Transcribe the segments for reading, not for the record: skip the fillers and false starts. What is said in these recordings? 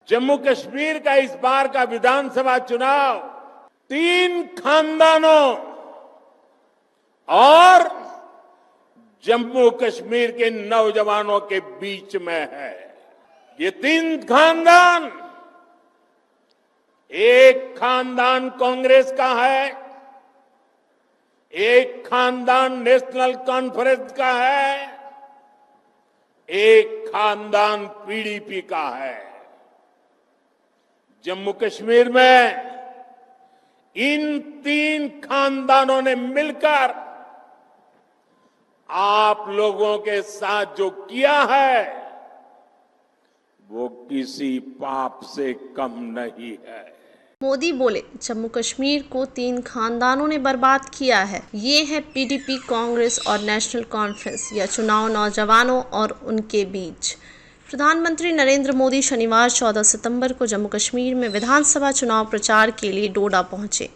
जम्मू कश्मीर का इस बार का विधानसभा चुनाव 3 खानदानों और जम्मू कश्मीर के नौजवानों के बीच में है। ये 3 खानदान, एक खानदान कांग्रेस का है, एक खानदान नेशनल कॉन्फ्रेंस का है, एक खानदान पीडीपी का है। जम्मू कश्मीर में इन 3 खानदानों ने मिलकर आप लोगों के साथ जो किया है वो किसी पाप से कम नहीं है। मोदी बोले, जम्मू कश्मीर को 3 खानदानों ने बर्बाद किया है। ये है पीडीपी, कांग्रेस और नेशनल कॉन्फ्रेंस, या चुनाव नौजवानों और उनके बीच। प्रधानमंत्री नरेंद्र मोदी शनिवार 14 सितंबर को जम्मू कश्मीर में विधानसभा चुनाव प्रचार के लिए डोडा पहुंचे।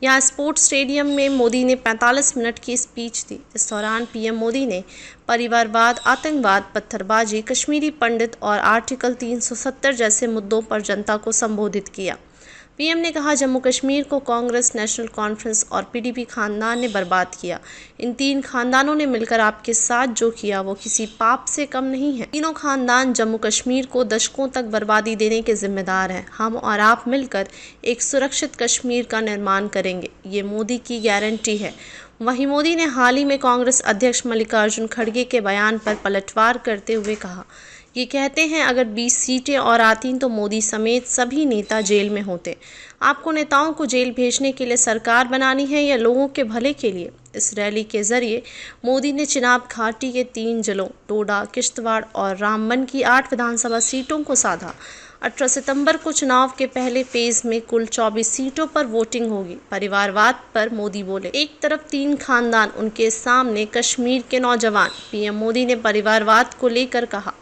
यहां स्पोर्ट्स स्टेडियम में मोदी ने 45 मिनट की स्पीच दी। इस दौरान पीएम मोदी ने परिवारवाद, आतंकवाद, पत्थरबाजी, कश्मीरी पंडित और आर्टिकल 370 जैसे मुद्दों पर जनता को संबोधित किया। पीएम ने कहा, जम्मू कश्मीर को कांग्रेस, नेशनल कॉन्फ्रेंस और पीडीपी खानदान ने बर्बाद किया। इन 3 खानदानों ने मिलकर आपके साथ जो किया वो किसी पाप से कम नहीं है। तीनों खानदान जम्मू कश्मीर को दशकों तक बर्बादी देने के जिम्मेदार हैं। हम और आप मिलकर एक सुरक्षित कश्मीर का निर्माण करेंगे, ये मोदी की गारंटी है। वहीं मोदी ने हाल ही में कांग्रेस अध्यक्ष मल्लिकार्जुन खड़गे के बयान पर पलटवार करते हुए कहा, ये कहते हैं अगर 20 सीटें और आती तो मोदी समेत सभी नेता जेल में होते। आपको नेताओं को जेल भेजने के लिए सरकार बनानी है या लोगों के भले के लिए? इस रैली के जरिए मोदी ने चिनाब घाटी के 3 जिलों डोडा, किश्तवाड़ और रामबन की 8 विधानसभा सीटों को साधा। 18 सितंबर को चुनाव के पहले फेज में कुल 24 सीटों पर वोटिंग होगी। परिवारवाद पर मोदी बोले, एक तरफ 3 खानदान, उनके सामने कश्मीर के नौजवान। पीएम मोदी ने परिवारवाद को लेकर कहा,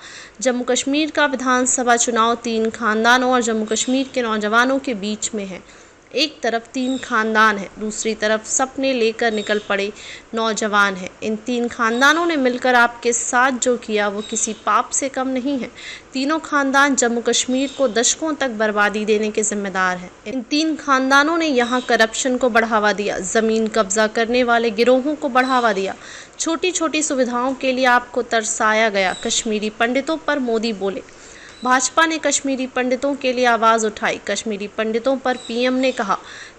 जम्मू कश्मीर का विधानसभा चुनाव 3 खानदानों और जम्मू कश्मीर के नौजवानों के बीच में है। एक तरफ 3 खानदान है, दूसरी तरफ सपने लेकर निकल पड़े नौजवान हैं। इन 3 खानदानों ने मिलकर आपके साथ जो किया वो किसी पाप से कम नहीं है। तीनों खानदान जम्मू कश्मीर को दशकों तक बर्बादी देने के जिम्मेदार हैं। इन 3 खानदानों ने यहाँ करप्शन को बढ़ावा दिया, जमीन कब्जा करने वाले गिरोहों को बढ़ावा दिया, छोटी छोटी सुविधाओं के लिए आपको तरसाया गया। कश्मीरी पंडितों पर मोदी बोले, भाजपा ने कश्मीरी पंडितों के लिए आवाज़ उठाई। कश्मीरी पंडितों पर पीएम ने कहा,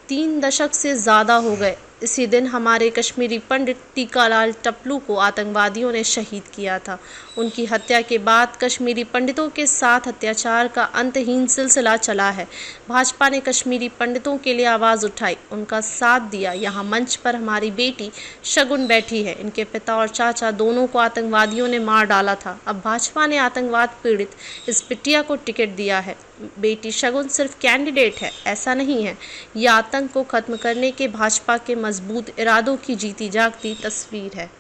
3 दशक से ज़्यादा हो गए। इसी दिन हमारे कश्मीरी पंडित टीकालाल टप्लू को आतंकवादियों ने शहीद किया था। उनकी हत्या के बाद कश्मीरी पंडितों के साथ अत्याचार का अंतहीन सिलसिला चला है। भाजपा ने कश्मीरी पंडितों के लिए आवाज़ उठाई, उनका साथ दिया। यहाँ मंच पर हमारी बेटी शगुन बैठी है। इनके पिता और चाचा दोनों को आतंकवादियों ने मार डाला था। अब भाजपा ने आतंकवाद पीड़ित इस बिटिया को टिकट दिया है। बेटी शगुन सिर्फ कैंडिडेट है, ऐसा नहीं है। यह आतंक को खत्म करने के भाजपा के मजबूत इरादों की जीती जागती तस्वीर है।